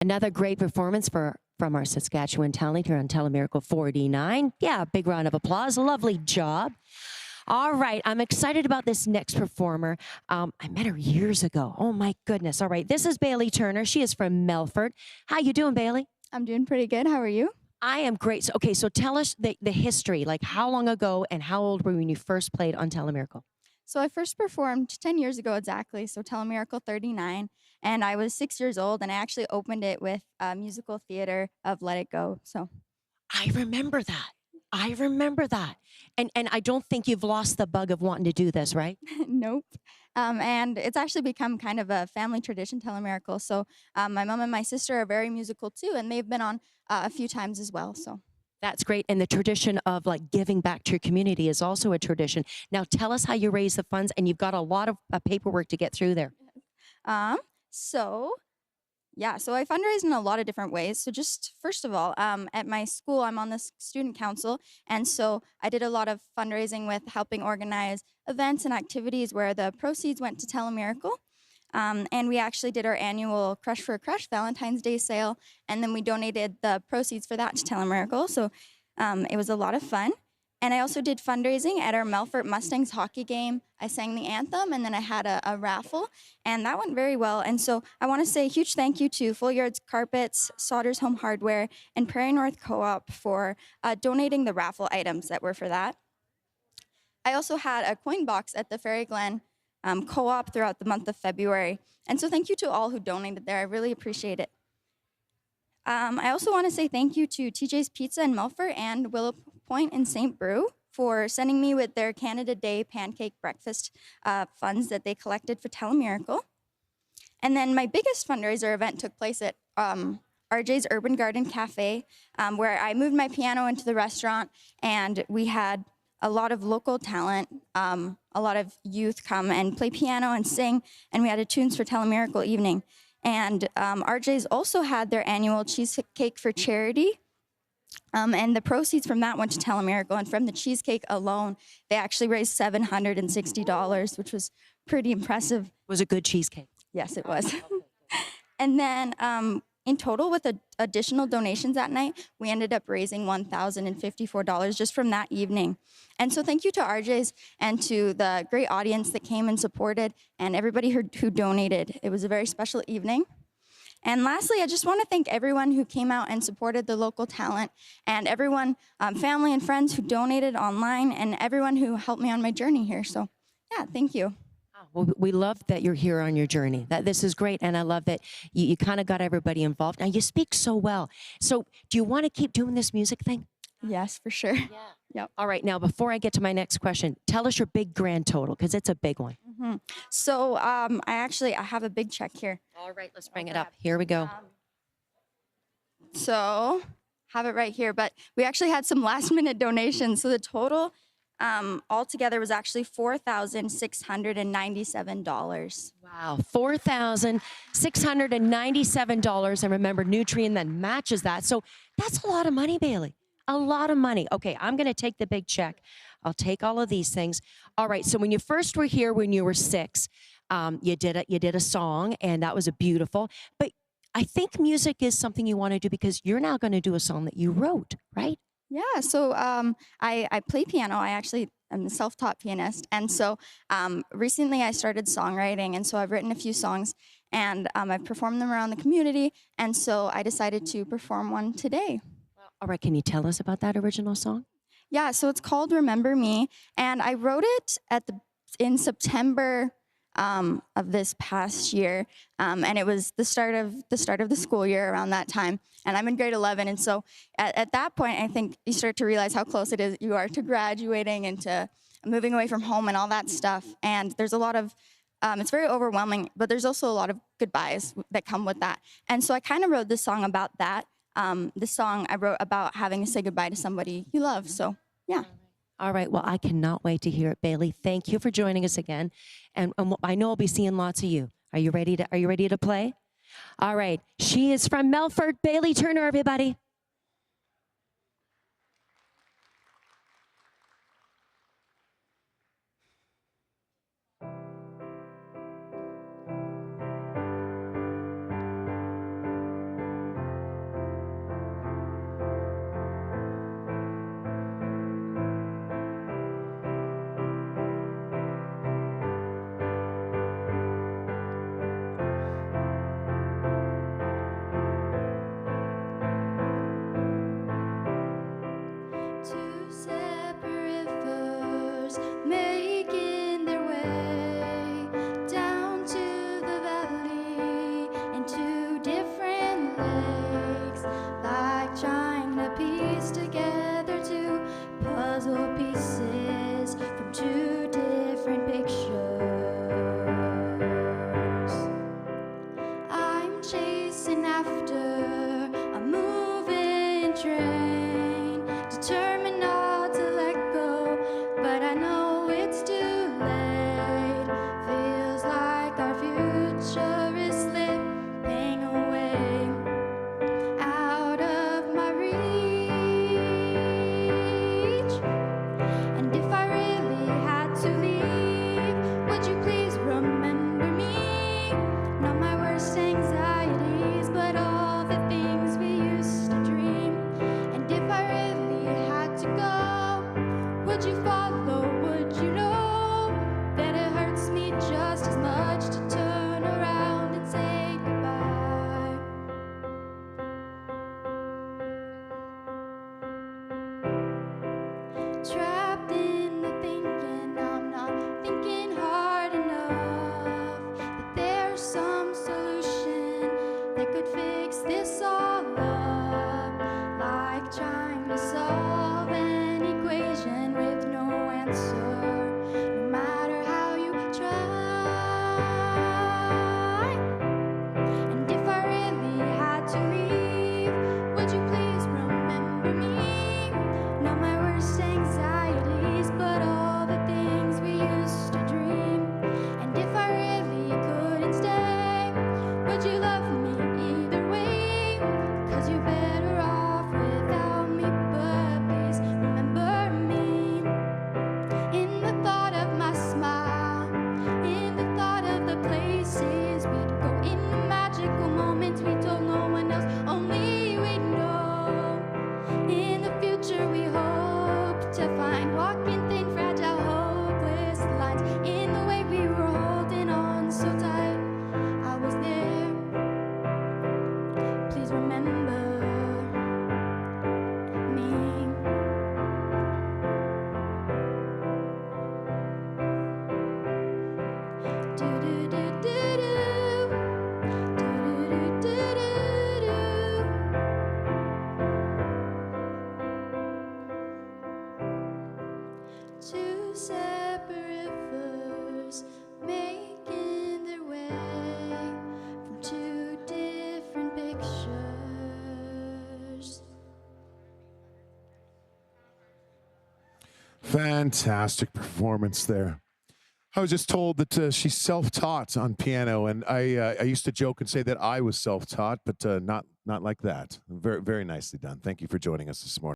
Another great performance from our Saskatchewan talent here on TeleMiracle 49. Yeah, big round of applause. Lovely job. All right, I'm excited about this next performer. I met her years ago. Oh my goodness. All right, this is Bailey Turner. She is from Melfort. How you doing, Bailey? I'm doing pretty good. How are you? I am great. So, okay, so tell us the history. Like, how long ago and how old were you when you first played on TeleMiracle? So I first performed 10 years ago exactly, so TeleMiracle 39, and I was 6 years old, and I actually opened it with a musical theater of Let It Go. So I remember that. I remember that. And I don't think you've lost the bug of wanting to do this, right? nope. And it's actually become kind of a family tradition, TeleMiracle. So my mom and my sister are very musical too, and they've been on a few times as well. So That's great. And the tradition of like giving back to your community is also a tradition. Now tell us how you raise the funds, and you've got a lot of paperwork to get through there. um, so Yeah, so I fundraise in a lot of different ways. So just first of all, at my school, I'm on the student council, and so I did a lot of fundraising with helping organize events and activities where the proceeds went to TeleMiracle. And we actually did our annual Crush for a Crush Valentine's Day sale, and then we donated the proceeds for that to TeleMiracle. So it was a lot of fun. And I also did fundraising at our Melfort Mustangs hockey game. I sang the anthem, and then I had a raffle, and that went very well. And so I want to say a huge thank you to Full Yards Carpets, Sodders Home Hardware, and Prairie North Co-op for donating the raffle items that were for that. I also had a coin box at the Fairy Glen Co-op throughout the month of February. And so thank you to all who donated there. I really appreciate it. I also want to say thank you to TJ's Pizza in Melfort and Willow Point in St. Brew for sending me with their Canada Day pancake breakfast funds that they collected for TeleMiracle. And then my biggest fundraiser event took place at RJ's Urban Garden Cafe, where I moved my piano into the restaurant, and we had a lot of local talent, a lot of youth come and play piano and sing, and we had a Tunes for TeleMiracle evening. And RJ's also had their annual cheesecake for charity, and the proceeds from that went to TeleMiracle. And from the cheesecake alone, they actually raised $760, which was pretty impressive. Was a good cheesecake. Yes, it was. And then in total, with additional donations that night, we ended up raising $1,054 just from that evening. And so thank you to RJ's and to the great audience that came and supported, and everybody who donated. It was a very special evening. And lastly, I just want to thank everyone who came out and supported the local talent, and everyone, family and friends who donated online, and everyone who helped me on my journey here. So yeah, thank you. Well, we love that you're here on your journey. That this is great, and I love that you kind of got everybody involved. Now you speak so well. So do you want to keep doing this music thing? Yes, for sure. Yeah. Yep. All right. Now, before I get to my next question, tell us your big grand total, because it's a big one. So I have a big check here. All right, let's bring it up. Here we go. So have it right here, but we actually had some last minute donations. So the total altogether was actually $4,697. Wow, $4,697. And remember, Nutrien then matches that. So that's a lot of money, Bailey. A lot of money. Okay, I'm going to take the big check. I'll take all of these things. All right, so when you first were here when you were 6, you did a song, and that was a beautiful. But I think music is something you want to do because you're now going to do a song that you wrote, right? Yeah, so I play piano. I'm a self-taught pianist. And so recently I started songwriting. And so I've written a few songs, and I've performed them around the community. And so I decided to perform one today. All right, can you tell us about that original song? Yeah, so it's called Remember Me. And I wrote it in September of this past year, and it was the start of the school year around that time. And I'm in grade 11, and so at that point, I think you start to realize how close it is you are to graduating and to moving away from home and all that stuff. And there's a lot of it's very overwhelming, but there's also a lot of goodbyes that come with that. And so I kind of wrote this song about that. This song I wrote about having to say goodbye to somebody you love. So yeah. All right. Well, I cannot wait to hear it, Bailey. Thank you for joining us again. And I know I'll be seeing lots of you. Are you ready to play? All right. She is from Melfort, Bailey Turner, everybody. train, determined not to let go, but I know it's too late. Feels like our future is slipping away, out of my reach. And if I really had to leave, would you please remember me? Not my worst anxieties, but all the things we used to dream. And if I really had to go, would you follow? Would you know that it hurts me just as much to turn around and say goodbye? Trapped in the thinking, I'm not thinking hard enough, that there's some solution that could fix this all up, like trying to solve an equation with no answer, no matter how you try. And if I really had to leave, would you please remember me? Not my worst anxieties, but all the things we used to dream. And if I really couldn't stay, would you love me either way? 'Cause you're better off without me, but please remember me. In the thought of my smile, in the thought of the places we'd go, in the magical moments we told no one else, only we know. In the future we hope to find, walking thin, fragile, hopeless lines. In the way we were holding on so tight, I was there. Please remember me. Do-do-do-do-do. Do-do-do-do-do-do. Two separate rivers making their way from two different pictures. Fantastic performance there. I was just told that she's self-taught on piano, and I used to joke and say that I was self-taught, but not like that. Very, very nicely done. Thank you for joining us this morning.